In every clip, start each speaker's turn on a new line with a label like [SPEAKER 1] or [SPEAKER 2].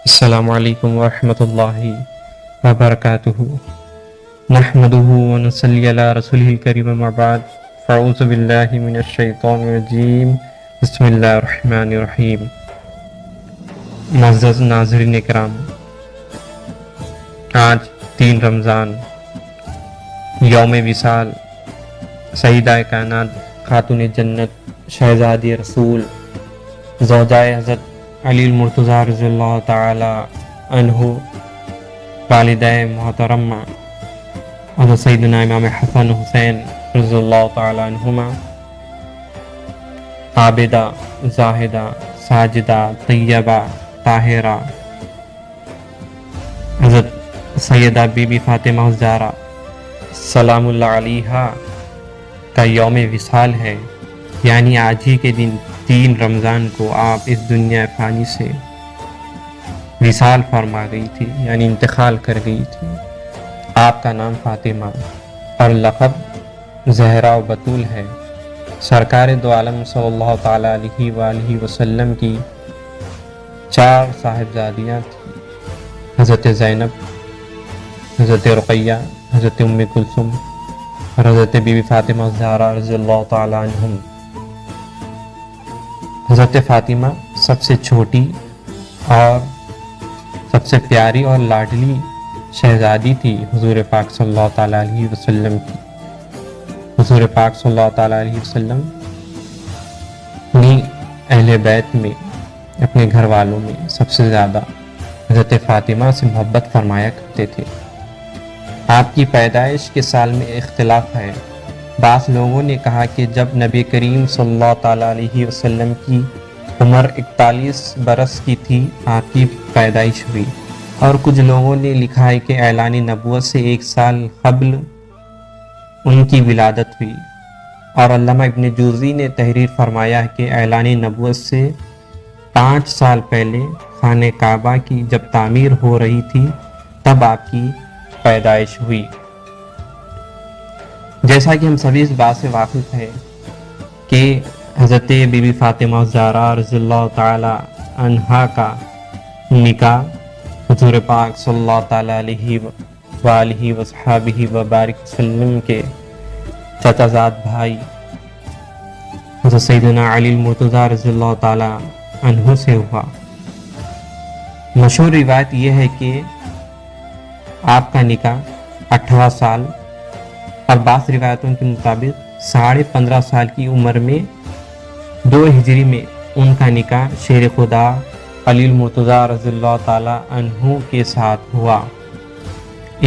[SPEAKER 1] السلام علیکم ورحمۃ اللہ وبرکاتہ نحمده ونصلی علی رسولہ الکریم اما بعد فاعوذ باللہ من الشیطان الرجیم بسم اللہ الرحمن الرحیم۔ معزز ناظرین کرام، آج 3 رمضان یوم وصال سیدہ کائنات خاتون جنت شہزادی رسول زوجائے حضرت علی المرتضیٰ رضی اللہ تعالی عنہ، والدہ محترمہ حضرت سیدنا امام حسن حسین رضی اللہ تعالی عنہما، عابدہ زاہدہ ساجدہ طیبہ طاہرہ حضرت سیدہ بی بی فاطمہ الزہرا سلام اللہ علیہا کا یوم وصال ہے، یعنی آج ہی کے دن 3 رمضان کو آپ اس دنیا فانی سے وصال فرما گئی تھی، یعنی انتقال کر گئی تھی۔ آپ کا نام فاطمہ اور لقب زہرا و بطول ہے۔ سرکار دو عالم صلی اللہ تعالیٰ علیہ وآلہ وسلم کی 4 صاحبزادیاں تھیں، حضرت زینب، حضرت رقیہ، حضرت ام کلثوم اور حضرت بی بی فاطمہ الزہرا رضی اللہ تعالیٰ عنہم۔ حضرت فاطمہ سب سے چھوٹی اور سب سے پیاری اور لاڈلی شہزادی تھی حضور پاک صلی اللہ تعالیٰ علیہ وسلم کی۔ حضور پاک صلی اللہ تعالیٰ علیہ وسلم اپنی اہل بیت میں، اپنے گھر والوں میں سب سے زیادہ حضرت فاطمہ سے محبت فرمایا کرتے تھے۔ آپ کی پیدائش کے سال میں اختلاف ہے۔ بعض لوگوں نے کہا کہ جب نبی کریم صلی اللہ تعالیٰ علیہ وسلم کی عمر 41 برس کی تھی آپ کی پیدائش ہوئی، اور کچھ لوگوں نے لکھا ہے کہ اعلان نبوت سے 1 سال قبل ان کی ولادت ہوئی، اور علامہ ابن جوزی نے تحریر فرمایا کہ اعلان نبوت سے 5 سال پہلے خانہ کعبہ کی جب تعمیر ہو رہی تھی تب آپ کی پیدائش ہوئی۔ جیسا کہ ہم سبھی اس بات سے واقف ہیں کہ حضرت بی بی فاطمہ الزہرا رضی اللہ تعالی عنہا کا نکاح حضور پاک صلی اللہ تعالی علیہ وآلہ وصحبہ وبارک وسلم کے چچا زاد بھائی حضرت سیدنا علی المرتضیٰ رضی اللہ تعالی عنہ سے ہوا۔ مشہور روایت یہ ہے کہ آپ کا نکاح 18 سال اور بعض روایتوں کے مطابق 15.5 سال کی عمر میں 2 ہجری میں ان کا نکاح شیر خدا علی المرتضیٰ رضی اللہ تعالی عنہ کے ساتھ ہوا۔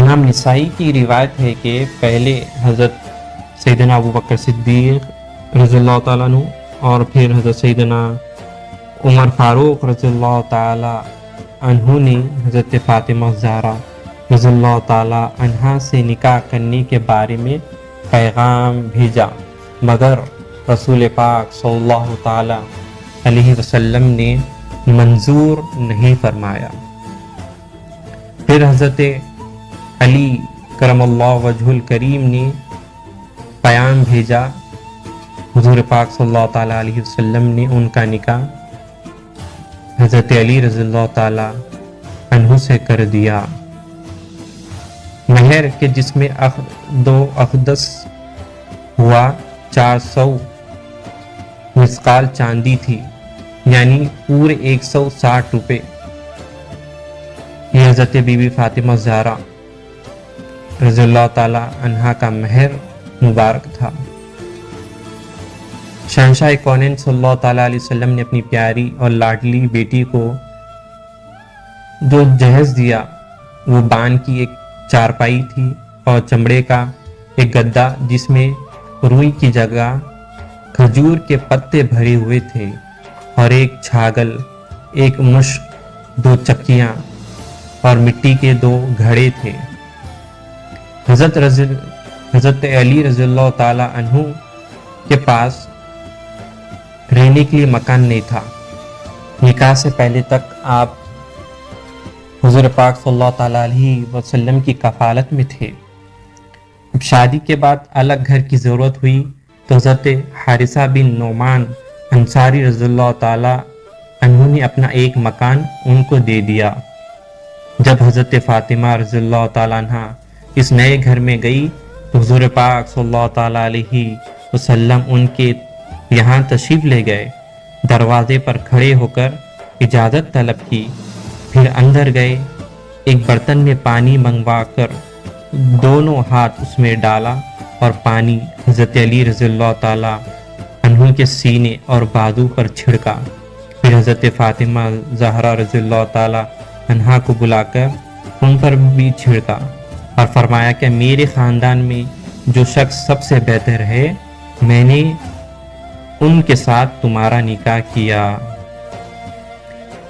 [SPEAKER 1] امام نسائی کی روایت ہے کہ پہلے حضرت سیدنا ابوبکر صدیق رضی اللہ تعالیٰ عنہ اور پھر حضرت سیدنا عمر فاروق رضی اللہ تعالی عنہ نے حضرت فاطمہ الزہرا رضی اللہ تعالی عنہا سے نکاح کرنے کے بارے میں پیغام بھیجا، مگر رسول پاک صلی اللہ تعالی علیہ وسلم نے منظور نہیں فرمایا۔ پھر حضرت علی کرم اللہ وجہ الکریم نے پیام بھیجا، حضور پاک صلی اللہ تعالی علیہ وسلم نے ان کا نکاح حضرت علی رضی اللہ تعالی عنہ سے کر دیا۔ مہر کے جس میں 2 اقدس ہوا 400 مثقال چاندی تھی، یعنی پورے 160 روپے، یہ حضرت بی بی فاطمہ زہرا رضی اللہ تعالی عنہا کا مہر مبارک تھا۔ شہنشاہ کونین صلی اللہ تعالیٰ علیہ وسلم نے اپنی پیاری اور لاڈلی بیٹی کو جو جہیز دیا وہ بان کی ایک چارپائی تھی اور چمڑے کا ایک گدا جس میں روئی کی جگہ کھجور کے پتے بھرے ہوئے تھے، اور ایک چھاگل، ایک مشک، 2 چکیاں اور مٹی کے 2 گھڑے تھے۔ حضرت علی رضی اللہ تعالی عنہ کے پاس رہنے کے لیے مکان نہیں تھا۔ نکاح سے پہلے تک آپ حضور پاک صلی اللہ تعالیٰ علیہ وسلم کی کفالت میں تھے۔ اب شادی کے بعد الگ گھر کی ضرورت ہوئی تو حضرت حارثہ بن نعمان انصاری رضی اللہ تعالی عنہ نے اپنا ایک مکان ان کو دے دیا۔ جب حضرت فاطمہ رضی اللہ تعالیٰ عنہ اس نئے گھر میں گئی تو حضور پاک صلی اللہ تعالیٰ علیہ وسلم ان کے یہاں تشریف لے گئے، دروازے پر کھڑے ہو کر اجازت طلب کی، پھر اندر گئے، ایک برتن میں پانی منگوا کر دونوں ہاتھ اس میں ڈالا اور پانی حضرت علی رضی اللہ تعالیٰ عنہ کے سینے اور بازو پر چھڑکا، پھر حضرت فاطمہ زہرا رضی اللہ تعالیٰ عنہا کو بلا کر ان پر بھی چھڑکا اور فرمایا کہ میرے خاندان میں جو شخص سب سے بہتر ہے، میں نے ان کے ساتھ تمہارا نکاح کیا۔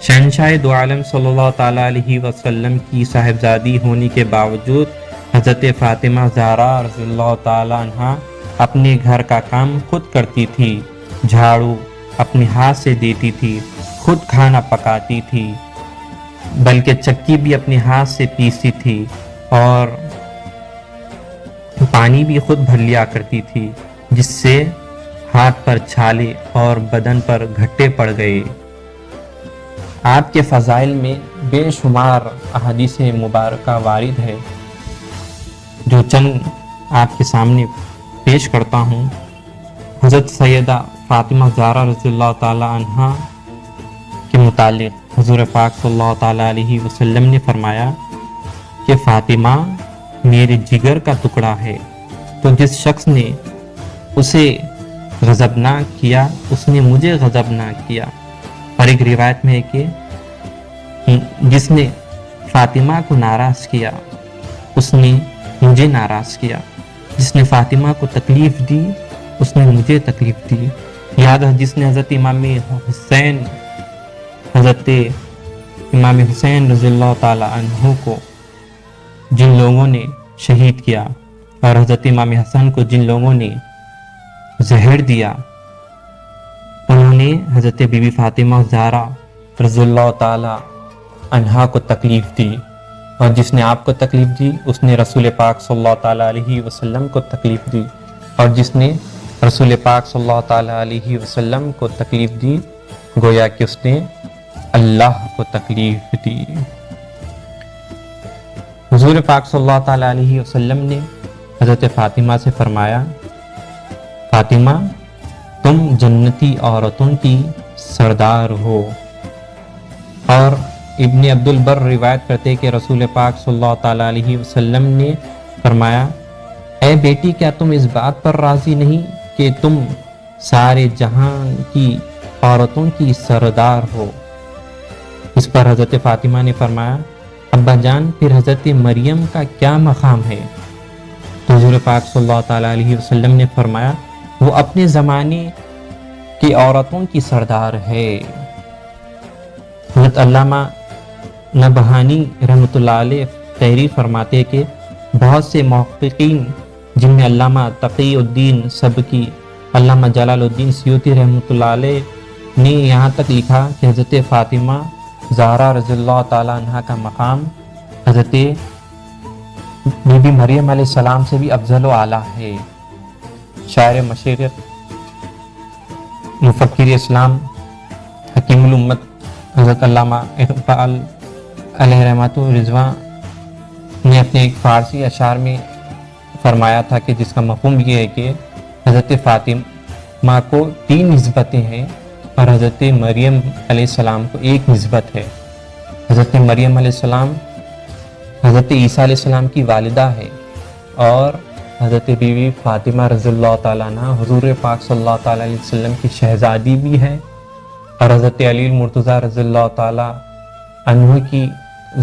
[SPEAKER 1] شہنشاہ دو عالم صلی اللہ تعالیٰ علیہ وسلم کی صاحبزادی ہونے کے باوجود حضرت فاطمہ زہرا رضی اللہ تعالیٰ عنہا اپنے گھر کا کام خود کرتی تھی، جھاڑو اپنے ہاتھ سے دیتی تھی، خود کھانا پکاتی تھی، بلکہ چکی بھی اپنے ہاتھ سے پیستی تھی اور پانی بھی خود بھر لیا کرتی تھی، جس سے ہاتھ پر چھالے اور بدن پر گھٹے پڑ گئے۔ آپ کے فضائل میں بے شمار احادیث مبارکہ وارد ہے، جو چند آپ کے سامنے پیش کرتا ہوں۔ حضرت سیدہ فاطمہ زہرا رضی اللہ تعالی عنہا کے متعلق حضور پاک صلی اللہ تعالیٰ علیہ وسلم نے فرمایا کہ فاطمہ میرے جگر کا ٹکڑا ہے، تو جس شخص نے اسے غضبناک کیا اس نے مجھے غضبناک کیا۔ اور ایک روایت میں ہے کہ جس نے فاطمہ کو ناراض کیا اس نے مجھے ناراض کیا، جس نے فاطمہ کو تکلیف دی اس نے مجھے تکلیف دی۔ یاد ہے جس نے حضرت امام حسین رضی اللہ تعالی عنہ کو جن لوگوں نے شہید کیا اور حضرت امام حسن کو جن لوگوں نے زہر دیا، انہوں نے حضرت بی بی فاطمہ زہرا رضی اللہ تعالی عنہا کو تکلیف دی، اور جس نے آپ کو تکلیف دی اس نے رسول پاک صلی اللہ تعالیٰ علیہ وسلم کو تکلیف دی، اور جس نے رسول پاک صلی اللہ تعالیٰ علیہ وسلم کو تکلیف دی گویا کہ اس نے اللہ کو تکلیف دی۔ حضور پاک صلی اللہ تعالیٰ علیہ وسلم نے حضرت فاطمہ سے فرمایا، فاطمہ تم جنتی عورتوں کی سردار ہو۔ اور ابن عبد البر روایت کرتے کہ رسول پاک صلی اللہ تعالیٰ علیہ وسلم نے فرمایا، اے بیٹی کیا تم اس بات پر راضی نہیں کہ تم سارے جہاں کی عورتوں کی سردار ہو؟ اس پر حضرت فاطمہ نے فرمایا، ابا جان پھر حضرت مریم کا کیا مقام ہے؟ تو حضور پاک صلی اللہ تعالیٰ علیہ وسلم نے فرمایا، وہ اپنے زمانے کی عورتوں کی سردار ہے۔ حضرت علامہ نبہانی رحمۃ اللہ علیہ تحریر فرماتے کہ بہت سے محققین جن میں علامہ تقی الدین سبکی، علامہ جلال الدین سیوطی رحمۃ اللہ علیہ نے یہاں تک لکھا کہ حضرت فاطمہ زہرا رضی اللہ تعالیٰ عنہ کا مقام حضرت بی بی مریم علیہ السلام سے بھی افضل و اعلیٰ ہے۔ شاعر مشرق، مفکر اسلام، حکیم الامت حضرت علامہ اقبال علیہ رحمۃ رضوان نے اپنے ایک فارسی اشعار میں فرمایا تھا کہ جس کا مفہوم یہ ہے کہ حضرت فاطمہ کو 3 نسبتیں ہیں اور حضرت مریم علیہ السلام کو 1 نسبت ہے۔ حضرت مریم علیہ السلام حضرت عیسیٰ علیہ السلام کی والدہ ہے، اور حضرت بی بی فاطمہ رضی اللہ تعالیٰ عنہ حضور پاک صلی اللہ تعالیٰ علیہ وسلم کی شہزادی بھی ہے، اور حضرت علی المرتضیٰ رضی اللہ تعالیٰ عنہ کی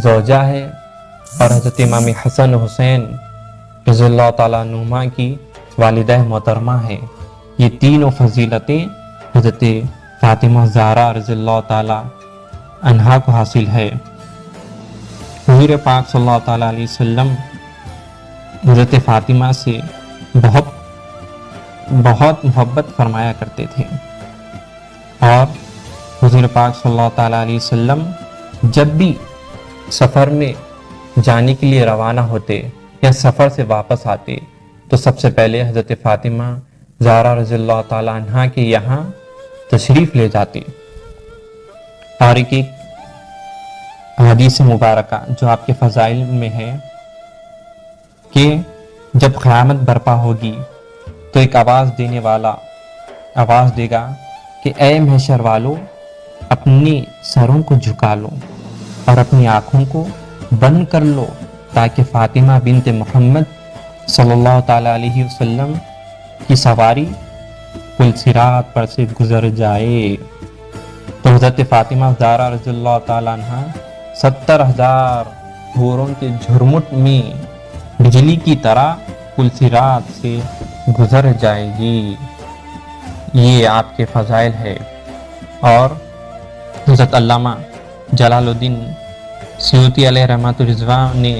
[SPEAKER 1] زوجہ ہے، اور حضرت امام حسن حسین رضی اللہ تعالیٰ عنہما کی والدہ محترمہ ہے۔ یہ تینوں فضیلتیں حضرت فاطمہ زہرا رضی اللہ تعالیٰ عنہا کو حاصل ہے۔ حضور پاک صلی اللہ تعالیٰ علیہ وسلم حضرت فاطمہ سے بہت محبت فرمایا کرتے تھے، اور حضور پاک صلی اللہ تعالیٰ علیہ وسلم جب بھی سفر میں جانے کے لیے روانہ ہوتے یا سفر سے واپس آتے تو سب سے پہلے حضرت فاطمہ زہرا رضی اللہ تعالیٰ عنہا کے یہاں تشریف لے جاتے۔ اور ایک حدیث مبارکہ جو آپ کے فضائل میں ہے کہ جب قیامت برپا ہوگی تو ایک آواز دینے والا آواز دے گا کہ اے محشر والو، اپنے سروں کو جھکا لو اور اپنی آنکھوں کو بند کر لو تاکہ فاطمہ بنت محمد صلی اللہ تعالیٰ علیہ وسلم کی سواری پل صراط پر سے گزر جائے۔ تو حضرت فاطمہ زہرا رضی اللہ تعالیٰ عنہ 70,000 حوروں کے جھرمٹ میں بجلی کی طرح پل صراط سے گزر جائے گی۔ یہ آپ کے فضائل ہے۔ اور حضرت علامہ جلال الدین سیوطی علیہ رحمۃ الرضوان نے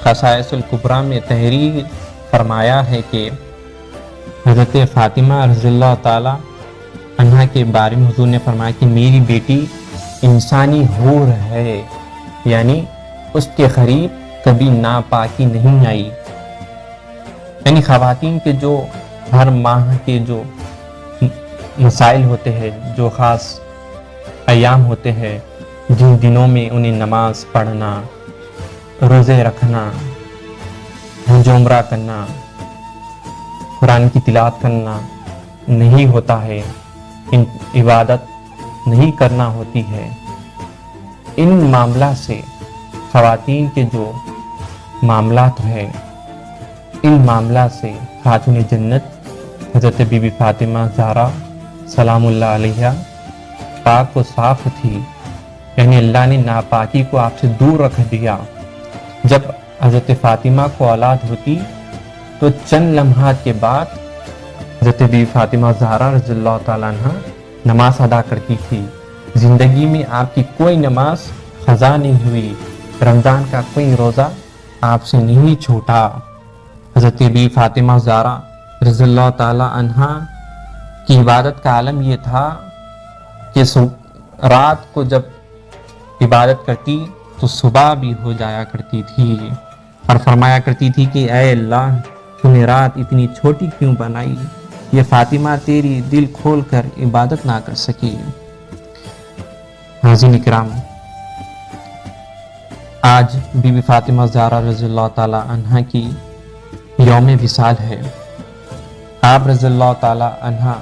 [SPEAKER 1] خصائص الکبریٰ میں تحریر فرمایا ہے کہ حضرت فاطمہ رضی اللہ تعالیٰ عنہا کے بارے میں حضور نے فرمایا کہ میری بیٹی انسانی حور ہے، یعنی اس کے قریب کبھی ناپاکی نہیں آئی۔ یعنی خواتین کے جو ہر ماہ کے جو مسائل ہوتے ہیں، جو خاص ایام ہوتے ہیں جن دنوں میں انہیں نماز پڑھنا، روزے رکھنا، حج عمرہ کرنا، قرآن کی تلاوت کرنا نہیں ہوتا ہے، ان عبادت نہیں کرنا ہوتی ہے، ان معاملات سے خواتین کے جو معاملات ہیں ان معاملات سے خاتون جنت حضرت بی بی فاطمہ زہرا سلام اللہ علیہا پاک و صاف تھی، یعنی اللہ نے ناپاکی کو آپ سے دور رکھ دیا۔ جب حضرت فاطمہ کو اولاد ہوتی تو چند لمحات کے بعد حضرت بی بی فاطمہ زہرا رضی اللہ تعالیٰ عنہ نماز ادا کرتی تھی۔ زندگی میں آپ کی کوئی نماز قضا نہیں ہوئی، رمضان کا کوئی روزہ آپ سے نہیں چھوٹا۔ حضرت بی بی فاطمہ زہرا رضی اللہ تعالیٰ عنہ کی عبادت کا عالم یہ تھا کہ رات کو جب عبادت کرتی تو صبح بھی ہو جایا کرتی تھی، اور فرمایا کرتی تھی کہ اے اللہ، تو نے رات اتنی چھوٹی کیوں بنائی؟ یہ فاطمہ تیری دل کھول کر عبادت نہ کر سکی۔ حاضرین کرام، آج بی بی فاطمہ زہرا رضی اللہ تعالی عنہ کی یوم وصال ہے۔ آپ رضی اللہ تعالی عنہ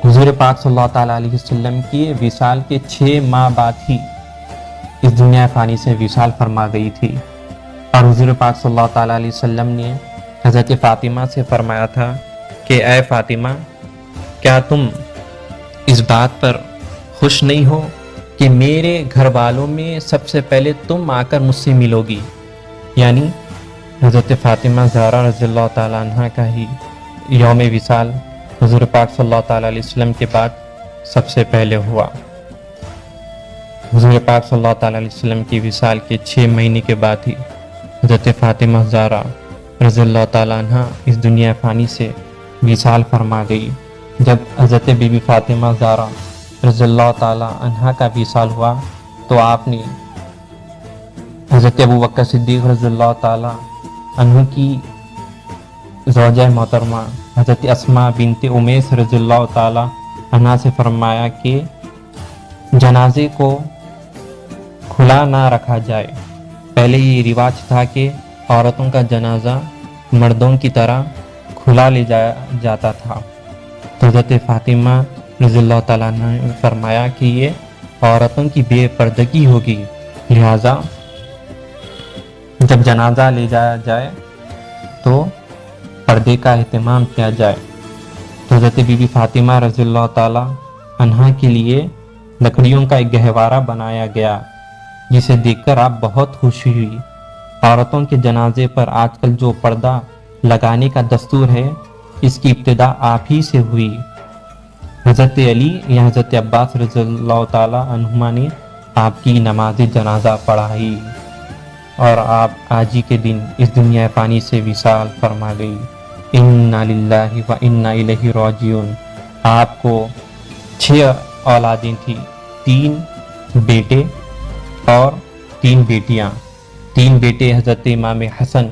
[SPEAKER 1] حضور پاک صلی اللہ تعالیٰ علیہ وسلم کی وصال کے 6 ماہ بعد ہی اس دنیا فانی سے وصال فرما گئی تھی، اور حضور پاک صلی اللہ تعالیٰ علیہ وسلم نے حضرت فاطمہ سے فرمایا تھا کہ اے فاطمہ، کیا تم اس بات پر خوش نہیں ہو کہ میرے گھر والوں میں سب سے پہلے تم آ کر مجھ سے ملو گی؟ یعنی حضرت فاطمہ زہرا رضی اللہ تعالیٰ عنہ کا ہی یوم وصال حضور پاک صلی اللہ تعالیٰ علیہ وسلم کے بعد سب سے پہلے ہوا۔ حضور پاک صلی اللہ تعالیٰ علیہ وسلم کی وصال کے 6 مہینے کے بعد ہی حضرت فاطمہ زہرا رضی اللہ تعالیٰ عنہ اس دنیا فانی سے وصال فرما گئی۔ جب حضرت بی بی فاطمہ زہرا رضی اللہ تعالیٰ عنہ کا وصال ہوا تو آپ نے حضرت ابوبکر صدیق رضی اللہ تعالیٰ عنہ کی زوجہ محترمہ حضرت اسماء بنت امیس رضی اللہ تعالیٰ عنہ سے فرمایا کہ جنازے کو کھلا نہ رکھا جائے۔ پہلے یہ رواج تھا کہ عورتوں کا جنازہ مردوں کی طرح کھلا لے جایا جاتا تھا، تو حضرت فاطمہ رضی اللہ تعالیٰ عنہ نے فرمایا کہ یہ عورتوں کی بے پردگی ہوگی، لہٰذا جب جنازہ لے جایا جائے تو پردے کا اہتمام کیا جائے۔ تو حضرت بی بی فاطمہ رضی اللہ تعالیٰ عنہ کے لیے لکڑیوں کا ایک گہوارہ بنایا گیا، جسے دیکھ کر آپ بہت خوشی ہوئی۔ عورتوں کے جنازے پر آج کل جو پردہ لگانے کا دستور ہے، اس کی ابتدا آپ ہی سے ہوئی۔ حضرت علی یا حضرت عباس رضی اللہ تعالیٰ عنہما نے آپ کی نماز جنازہ پڑھائی، اور آپ آج ہی کے دن اس دنیا فانی سے وصال فرما گئی۔ انا للہ و انا الیہ راجعون۔ آپ کو 6 اولادیں تھیں، 3 بیٹے اور 3 بیٹیاں۔ 3 بیٹے حضرت امام حسن،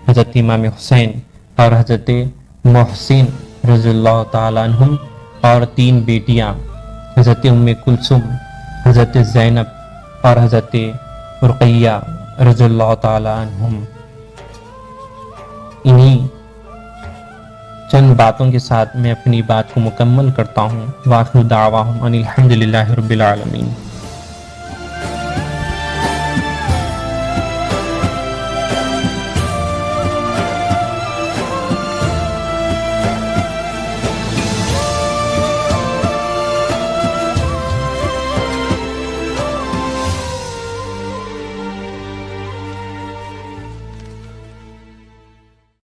[SPEAKER 1] حضرت امام حسین اور حضرت محسن رضی اللہ تعالیٰ عنہم، اور 3 بیٹیاں حضرت ام کلثوم، حضرت زینب اور حضرت رقیہ رضی اللہ تعالی عنہم۔ انہی چند باتوں کے ساتھ میں اپنی بات کو مکمل کرتا ہوں۔ وآخر دعواہم ان الحمد للہ رب العالمین۔